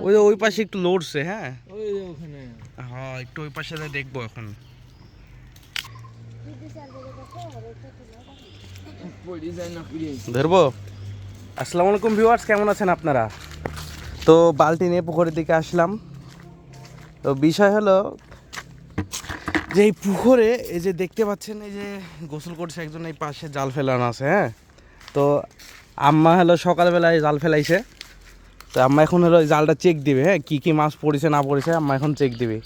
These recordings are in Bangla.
ওই যে ওই পাশে একটু লড়ছে। হ্যাঁ ওই যে ওখানে, হ্যাঁ একটু ওই পাশে দেখবো এখন। ধরবো। আসসালামু আলাইকুম ভিউয়ার্স, কেমন আছেন আপনারা? তো বালতি নিয়ে পুকুরের দিকে আসলাম। তো বিষয় হলো যে এই পুকুরে এই যে দেখতে পাচ্ছেন, এই যে গোসল করছে একজন, এই পাশে জাল ফেলানো আছে। হ্যাঁ, তো আম্মা হলো সকালবেলায় জাল ফেলাইছে। তো আম্মা এখন হলো জালটা চেক দিবে। হ্যাঁ, কী কী মাছ পড়েছে না পড়েছে আম্মা এখন চেক দিবে।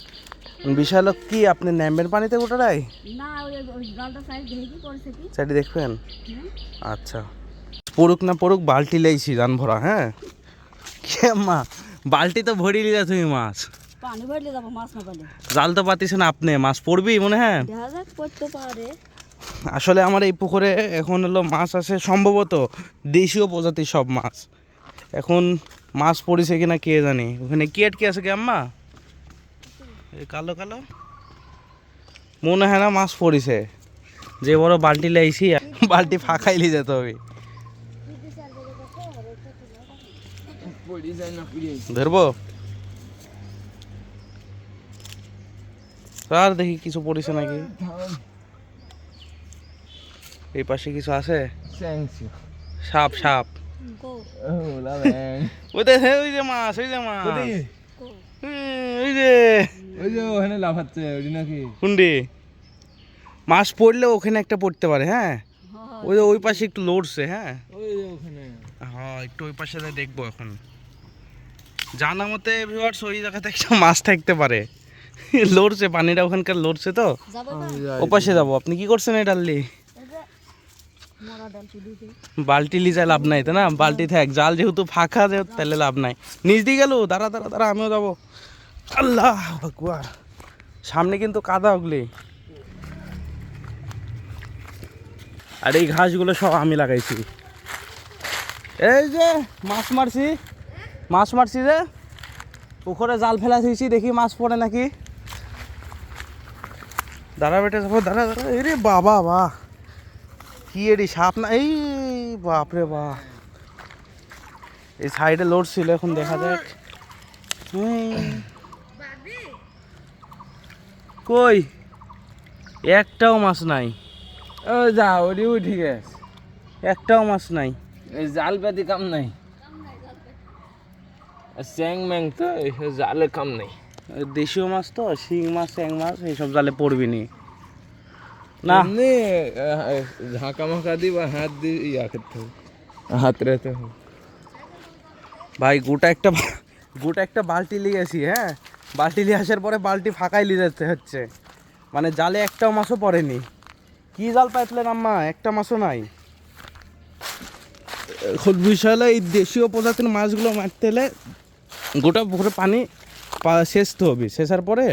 বিষয় হলো কি, আপনি নামবেন পানিতে গোটাটাই না, ওই জালটা সাইড দেখি পড়ছে কি সাইডে দেখবেন। আচ্ছা, পড়ুক না পড়ুক, বালতি লাইছি জান ভরা। হ্যাঁ কে আম্মা, বালতি তো ভরি লিলা তুমি মাছ, পানি ভরলে যাবো মাছ না পালে। জাল তো পাতিছেন আপনি, মাছ পড়বি মনে হয়। দেখা যাক পড়তে পারে। আসলে আমার এই পুকুরে এখন হলো মাছ আছে সম্ভবত দেশীয় প্রজাতির সব মাছ। এখন মাছ পড়েছে কিনা কে জানি। ওখানে কি আটকে আছে কি আম্মা? এই কালো কালো মনে হয় না মাছ পড়েছে। যে বড় বালতি লাইছি, বালতি ফাঁকাইলি যেতে হবে। ধরবো আর দেখি কিছু পড়েছে নাকি। এই পাশে কিছু আছে। সাপ সাপ ওই যে মাছ, ওই যে মাছ, ওই যে ওখানে লাফাচ্ছে নাকি কুন্ডি মাছ পড়লে ওখানে একটা পড়তে পারে। হ্যাঁ, ওই যে ওই পাশে একটু লড়ছে। হ্যাঁ ওখানে, হ্যাঁ একটু ওই পাশে দেখবো এখন। জানা মতে ভিউয়ার্স ওই জায়গাতে একটা মাছ থাকতে পারে। লড়ছে পানিটা ওখানকার, লড়ছে তো ও পাশে যাবো। আপনি কি করছেন এই ডাললি? বালতি লিজায় লাভ নাই তো না, বালতি থাক, জাল যেহেতু ফাঁকা যেহেতু তাহলে লাভ নাই। নিচ দিয়ে গেল, দাঁড়া দাঁড়া দাঁড়া, আমিও যাবো। আল্লাহ আকবার, সামনে কিন্তু কাদা ওগুলি। আর এই ঘাসগুলো সব আমি লাগাইছি। এই যে মাছ মারছি, মাছ মারছি যে পুকুরে জাল ফেলা দিয়েছি, দেখি মাছ পড়ে নাকি। দাঁড়া বেটে যাবো, দাঁড়া দাঁড়া। রে বাবা বাহ, কি এটি সাপ না? এই বাপরে বাপ, এই সাইডে লোড ছিল, এখন দেখা যাক। কই একটাও মাছ নাই। ও যা ওরি ঠিক আছে, একটাও মাছ নাই। এই জাল পাতি কাম নাই, স্যাং ম্যাং তো জালে কাম নাই। দেশীয় মাছ তো, শিং মাছ স্যাং মাছ এইসব জালে পড়বি নি না। ঝাঁকা মাকা দি বা হাত দি ইয়া করতে হবে, হাত রেতে হবে। ভাই গোটা একটা বালতি নিয়ে গেছি। হ্যাঁ, বালতি নিয়ে আসার পরে বালতি ফাঁকাই নিয়ে যেতে হচ্ছে, মানে জালে একটাও মাছও পড়েনি। কি জাল পাইছিলেন আম্মা? একটা মাছও নাই। বিষয় হলো এই দেশীয় প্রজাতির মাছগুলো মারতে হলে গোটা পুকুরে পানি সেচতে হবে। সেচার পরে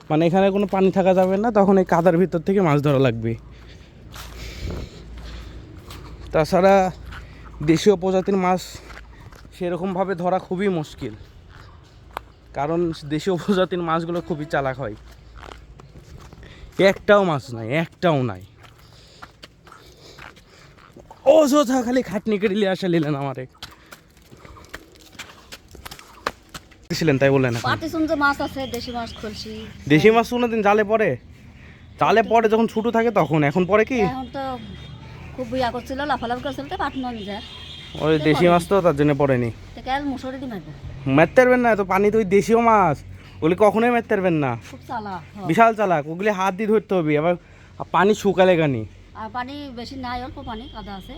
মানে এখানে কোনো পানি থাকা যাবে না, তখন এই কাদার ভিতর থেকে মাছ ধরা লাগবে। তাছাড়া দেশীয় প্রজাতির মাছ সেরকমভাবে ধরা খুবই মুশকিল, কারণ দেশীয় প্রজাতির মাছগুলো খুবই চালাক হয়। একটাও মাছ নাই, একটাও নাই। অযথা খালি খাটনি কেটে নিয়ে আসা নিলেন আমারে ছিলেন তাই বললেন। মাছ আছে, দেশি মাছ খুলছি। দেশি মাছ কোনোদিন জালে পড়ে? জালে পড়ে যখন ছোট থাকে তখন, এখন পরে কি এখন তো খুব ইয়া করছিল, লাফালাফি করছিল তো পাঠানো যায়। ওই দেশি মাছ তো তার জন্য পড়েনি। কাল মুসুরি দি মারবো, মারতে পারবেন না তো, পানি তো ওই দেশীয় মাছ, ওগুলি কখনোই মারতে পারবেন না। খুব চালাক, বিশাল চালাক, ওগুলি হাত দিয়ে ধরতে হবে। আবার পানি শুকালে গানি, আর পানি বেশি নাই, অল্প পানি কাদা আছে।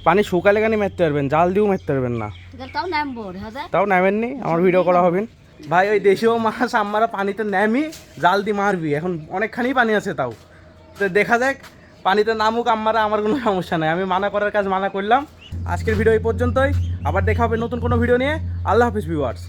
পানি শুকালে গানি মারতে পারবেন, জাল দিয়েও মারতে পারবেন না। তাও নামবো, দেখা যায়। তাও নামেননি, আমার ভিডিও করা হবেন। ভাই ওই দেশীয় মাছ আমরা পানিতে নামি জাল দিয়ে মারবি, এখন অনেকখানি পানি আছে, তাও তো দেখা যাক। পানিতে নামুক আমরা, আমার কোনো সমস্যা নাই, আমি মানা করার কাজ মানা করলাম। আজকের ভিডিও এই পর্যন্তই, আবার দেখা হবে নতুন কোনো ভিডিও নিয়ে। আল্লাহ হাফিজ ভিউয়ার্স।